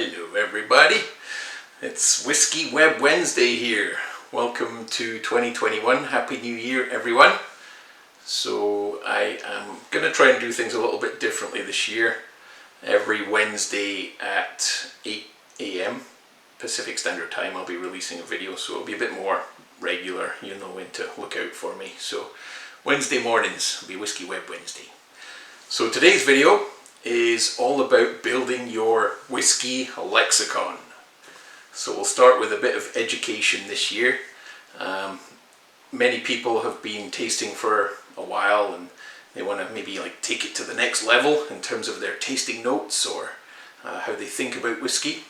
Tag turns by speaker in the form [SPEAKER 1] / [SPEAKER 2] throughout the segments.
[SPEAKER 1] Hello everybody, it's Whiskey Web Wednesday here. Welcome to 2021, Happy New Year everyone. So I am going to try and do things a little bit differently this year. Every Wednesday at 8 AM Pacific Standard Time I'll be releasing a video, so it'll be a bit more regular. You know when to look out for me. So Wednesday mornings will be Whiskey Web Wednesday. So today's video is all about building your whiskey lexicon. So we'll start with a bit of education this year. Many people have been tasting for a while and they want to maybe take it to the next level in terms of their tasting notes or how they think about whiskey.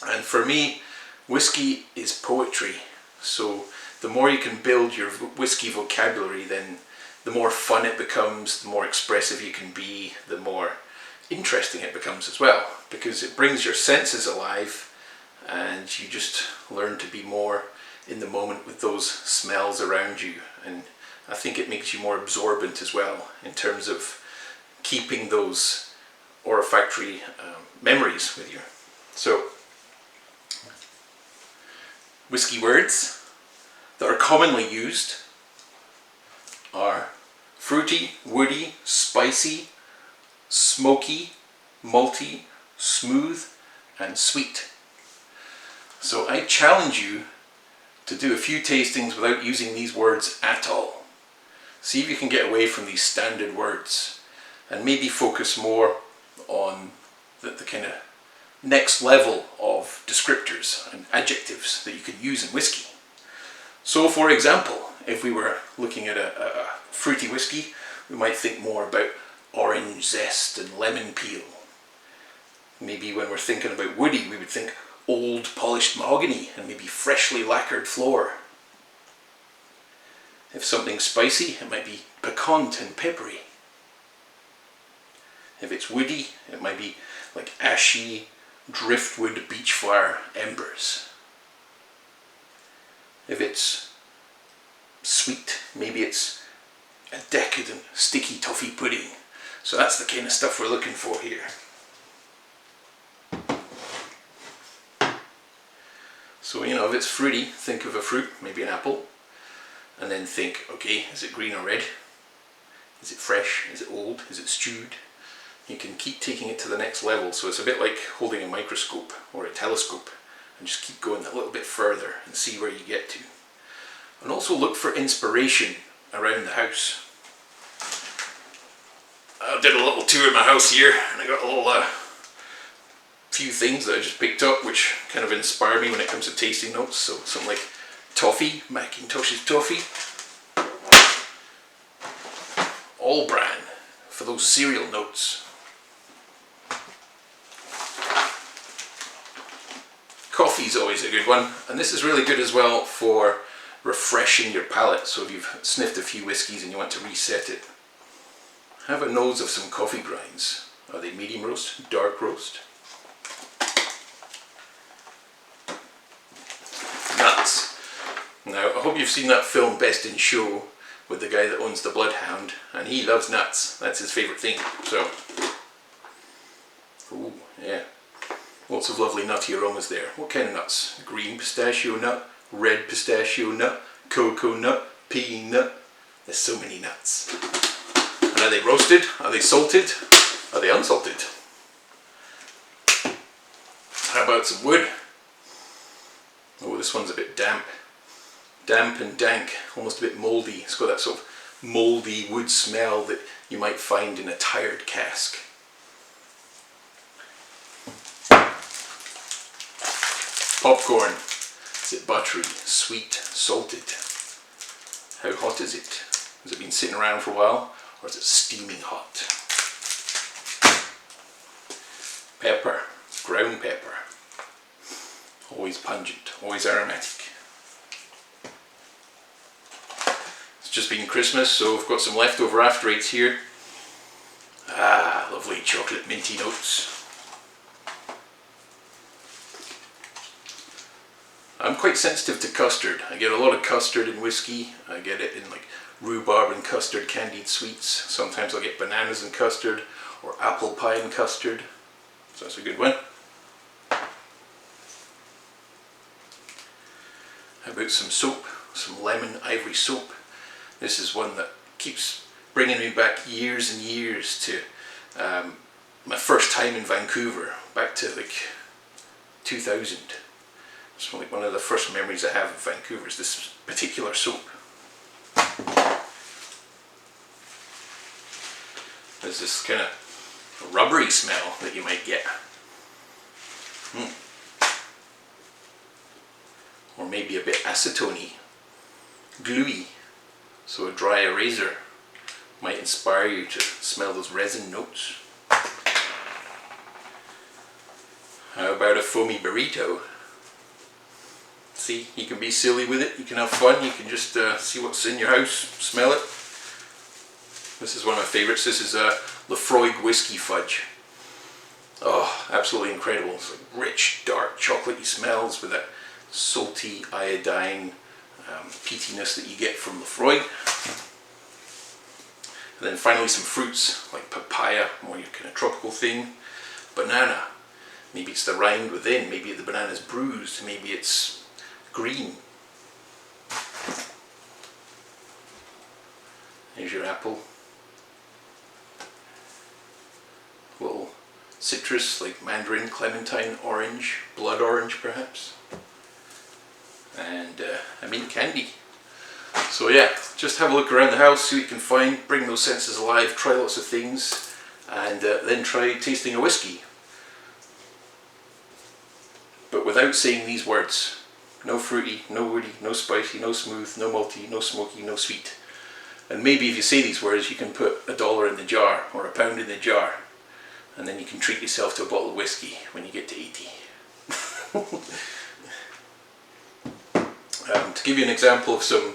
[SPEAKER 1] And for me, whiskey is poetry. So the more you can build your whiskey vocabulary, then the more fun it becomes, the more expressive you can be, the more interesting it becomes as well, because it brings your senses alive and you just learn to be more in the moment with those smells around you, and I think it makes you more absorbent as well in terms of keeping those olfactory memories with you. So, whiskey words that are commonly used are fruity, woody, spicy, smoky, malty, smooth, and sweet. So I challenge you to do a few tastings without using these words at all. See if you can get away from these standard words and maybe focus more on the kind of next level of descriptors and adjectives that you could use in whiskey. So for example, if we were looking at a fruity whiskey, we might think more about orange zest and lemon peel. Maybe when we're thinking about woody, we would think old polished mahogany and maybe freshly lacquered floor. If something's spicy, it might be piquant and peppery. If it's woody, it might be like ashy driftwood beech flower embers. If it's sweet, maybe it's a decadent sticky toffee pudding. So that's the kind of stuff we're looking for here. So, if it's fruity, think of a fruit, maybe an apple, and then think, okay, is it green or red? Is it fresh? Is it old? Is it stewed? You can keep taking it to the next level, so it's a bit like holding a microscope or a telescope, and just keep going a little bit further and see where you get to. And also look for inspiration around the house. I did a little tour of my house here and I got a little few things that I just picked up which kind of inspire me when it comes to tasting notes. So something like toffee, Macintosh's toffee, all bran for those cereal notes. Coffee's always a good one, and this is really good as well for refreshing your palate. So if you've sniffed a few whiskies and you want to reset it, have a nose of some coffee grinds. Are they medium roast, dark roast? Nuts. Now, I hope you've seen that film Best in Show with the guy that owns the Bloodhound, and he loves nuts. That's his favourite thing. So, ooh, yeah. Lots of lovely nutty aromas there. What kind of nuts? Green pistachio nut, red pistachio nut, cocoa nut, peanut. There's so many nuts. And are they roasted? Are they salted? Are they unsalted? How about some wood? Oh, this one's a bit damp. Damp and dank, almost a bit mouldy. It's got that sort of mouldy wood smell that you might find in a tired cask. Popcorn. Is it buttery, sweet, salted? How hot is it? Has it been sitting around for a while? Or is it steaming hot? Pepper, ground pepper. Always pungent, always aromatic. It's just been Christmas, so I've got some leftover after eights here. Ah, lovely chocolate minty notes. I'm quite sensitive to custard. I get a lot of custard in whiskey. I get it in rhubarb and custard candied sweets. Sometimes I'll get bananas and custard or apple pie and custard. So that's a good one. about some soap, some lemon ivory soap. This is one that keeps bringing me back years and years to my first time in Vancouver, back to like 2000. It's like one of the first memories I have of Vancouver is this particular soap. There's this kind of rubbery smell that you might get. Or maybe a bit acetone-y, gluey. So a dry eraser might inspire you to smell those resin notes. How about a foamy burrito? See, you can be silly with it, you can have fun, you can just see what's in your house, smell it. This is one of my favourites. This is Lefroy Whisky Fudge. Oh, absolutely incredible. It's like rich, dark, chocolatey smells with that salty iodine peatiness that you get from Lefroy. And then finally some fruits like papaya, more your kind of tropical thing. Banana. Maybe it's the rind within, maybe the banana's bruised, maybe it's green. There's your apple. Little citrus like mandarin, clementine, orange, blood orange perhaps. And a mint candy. So yeah, just have a look around the house, see what you can find, bring those senses alive, try lots of things, and then try tasting a whiskey. But without saying these words. No fruity, no woody, no spicy, no smooth, no malty, no smoky, no sweet. And maybe if you say these words you can put $1 in the jar or £1 in the jar, and then you can treat yourself to a bottle of whiskey when you get to 80. To give you an example of some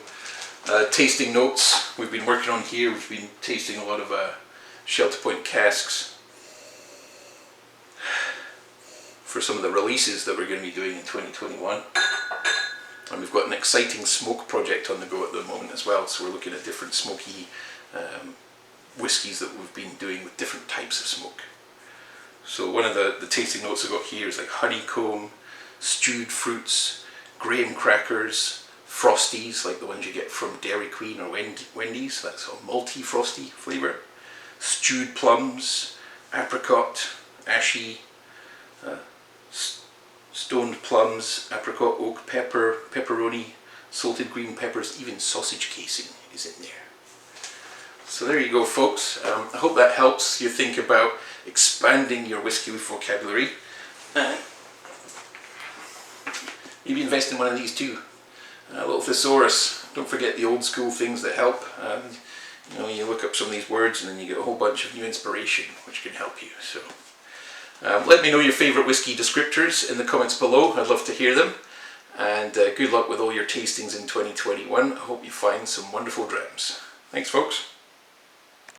[SPEAKER 1] tasting notes we've been working on here, we've been tasting a lot of Shelter Point casks for some of the releases that we're going to be doing in 2021. And we've got an exciting smoke project on the go at the moment as well, so we're looking at different smoky whiskies that we've been doing with different types of smoke. So one of the tasting notes I've got here is like honeycomb, stewed fruits, graham crackers, frosties like the ones you get from Dairy Queen or Wendy's, that's a malty frosty flavour, stewed plums, apricot, ashy, stoned plums, apricot, oak, pepper, pepperoni, salted green peppers, even sausage casing is in there. So there you go folks, I hope that helps you think about expanding your whiskey vocabulary. Maybe invest in one of these too. A little thesaurus. Don't forget the old school things that help. You know, you look up some of these words and then you get a whole bunch of new inspiration which can help you. So let me know your favourite whiskey descriptors in the comments below. I'd love to hear them. And good luck with all your tastings in 2021. I hope you find some wonderful drams. Thanks folks.